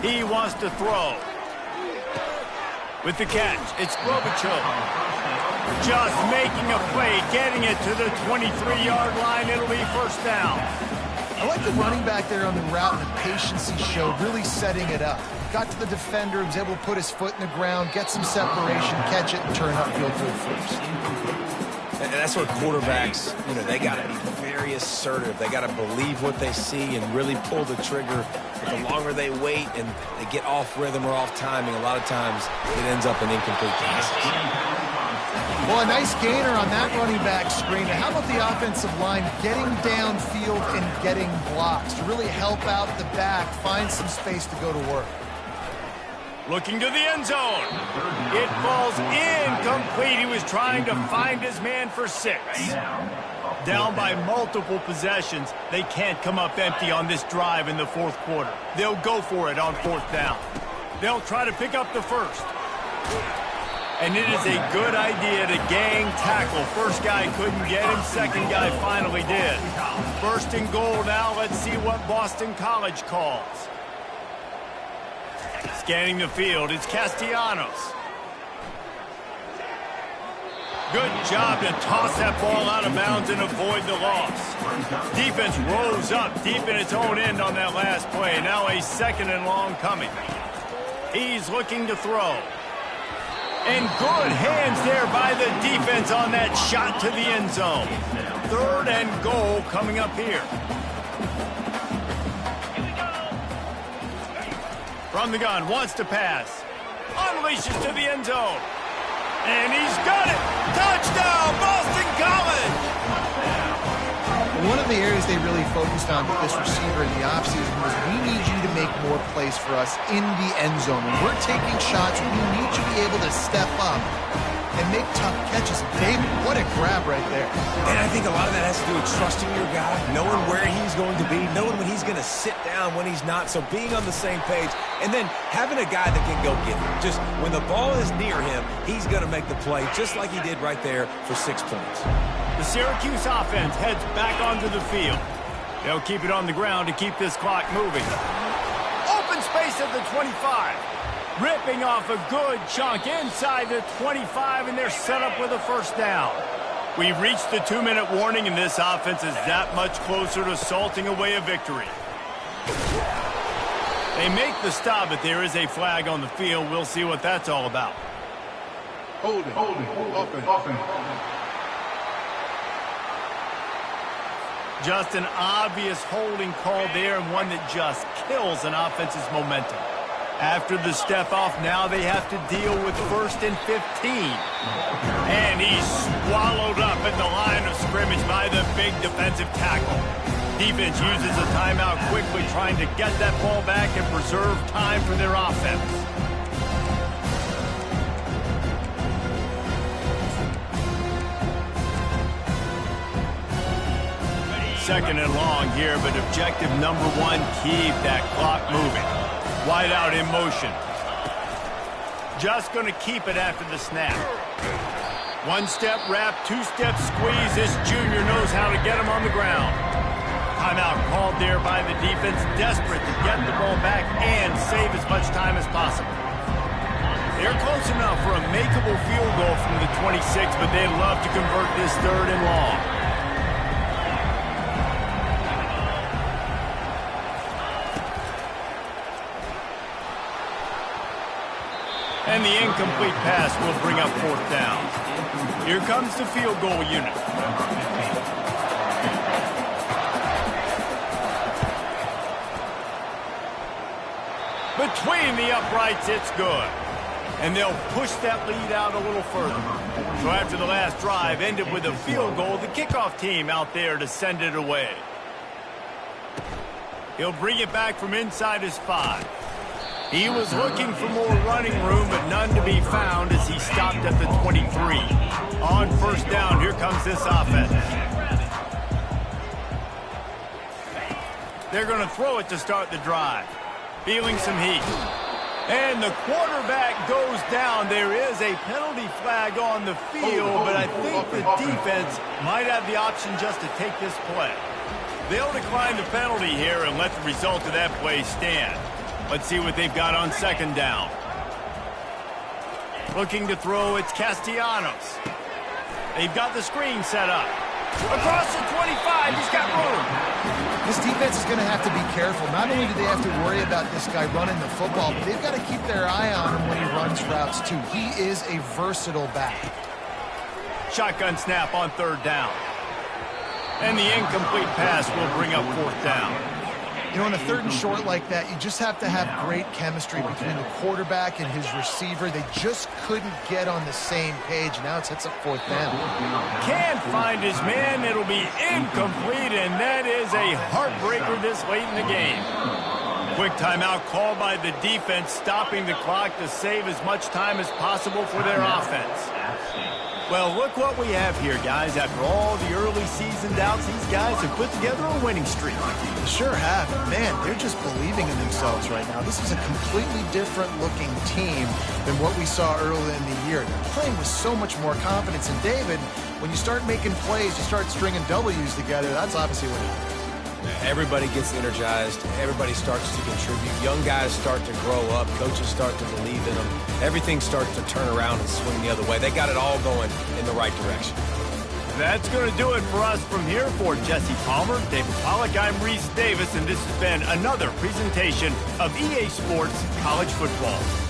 He wants to throw. With the catch, it's Klobuchar. Just making a play, getting it to the 23-yard line. It'll be 1st down. I like the running back there on the route and the patience he showed, really setting it up. Got to the defender, was able to put his foot in the ground, get some separation, catch it, and turn upfield for the 1st. And that's where quarterbacks, they got to be very assertive. They got to believe what they see and really pull the trigger. But the longer they wait and they get off rhythm or off timing, a lot of times it ends up in incomplete passes. Well, a nice gainer on that running back screen. How about the offensive line getting downfield and getting blocks to really help out the back, find some space to go to work? Looking to the end zone. It falls incomplete. He was trying to find his man for 6. Down by multiple possessions. They can't come up empty on this drive in the fourth quarter. They'll go for it on 4th down. They'll try to pick up the first. And it is a good idea to gang tackle. First guy couldn't get him. Second guy finally did. 1st and goal now. Let's see what Boston College calls. Scanning the field, it's Castellanos. Good job to toss that ball out of bounds and avoid the loss. Defense rose up deep in its own end on that last play. Now a 2nd and long coming. He's looking to throw. And good hands there by the defense on that shot to the end zone. 3rd and goal coming up here. From the gun, wants to pass. Unleashes to the end zone. And he's got it! Touchdown, Boston College! One of the areas they really focused on with this receiver in the offseason was we need you to make more plays for us in the end zone. When we're taking shots, we need you to be able to step up and make tough catches. David, what a grab right there. And I think a lot of that has to do with trusting your guy, knowing where he's going to be, knowing when he's going to sit down, when he's not. So being on the same page, and then having a guy that can go get him. Just when the ball is near him, he's going to make the play, just like he did right there for 6 points. The Syracuse offense heads back onto the field. They'll keep it on the ground to keep this clock moving. Open space at the 25. Ripping off a good chunk inside the 25, and they're set up with a 1st down. We've reached the 2-minute warning, and this offense is that much closer to salting away a victory. They make the stop, but there is a flag on the field. We'll see what that's all about. Holding. Just an obvious holding call there, and one that just kills an offense's momentum. After the step off, now they have to deal with 1st and 15. And he's swallowed up at the line of scrimmage by the big defensive tackle. Defense uses a timeout quickly, trying to get that ball back and preserve time for their offense. Second and long here, but objective number 1, keep that clock moving. Wide out in motion. Just going to keep it after the snap. 1-step wrap, 2-step squeeze. This junior knows how to get him on the ground. Timeout called there by the defense, desperate to get the ball back and save as much time as possible. They're close enough for a makeable field goal from the 26, but they'd love to convert this 3rd and long. And the incomplete pass will bring up 4th down. Here comes the field goal unit. Between the uprights, it's good. And they'll push that lead out a little further. So after the last drive ended with a field goal, the kickoff team out there to send it away. He'll bring it back from inside his 5. He was looking for more running room, but none to be found as he stopped at the 23. On 1st down, here comes this offense. They're going to throw it to start the drive. Feeling some heat. And the quarterback goes down. There is a penalty flag on the field, but I think the defense might have the option just to take this play. They'll decline the penalty here and let the result of that play stand. Let's see what they've got on 2nd down. Looking to throw, it's Castellanos. They've got the screen set up. Across the 25, he's got room. This defense is going to have to be careful. Not only do they have to worry about this guy running the football, but they've got to keep their eye on him when he runs routes too. He is a versatile back. Shotgun snap on 3rd down. And the incomplete pass will bring up 4th down. You know, in a 3rd and short like that, you just have to have great chemistry between the quarterback and his receiver. They just couldn't get on the same page. Now it's up 4th down. Can't find his man. It'll be incomplete, and that is a heartbreaker this late in the game. Quick timeout called by the defense, stopping the clock to save as much time as possible for their offense. Well, look what we have here, guys. After all the early season doubts, these guys have put together a winning streak. Sure have. Man, they're just believing in themselves right now. This is a completely different looking team than what we saw early in the year. They're playing with so much more confidence. And David, when you start making plays, you start stringing W's together, that's obviously what happens. Everybody gets energized. Everybody starts to contribute. Young guys start to grow up. Coaches start to believe in them. Everything starts to turn around and swing the other way. They got it all going in the right direction. That's going to do it for us from here. For Jesse Palmer, David Pollack, I'm Reese Davis, and this has been another presentation of EA Sports College Football.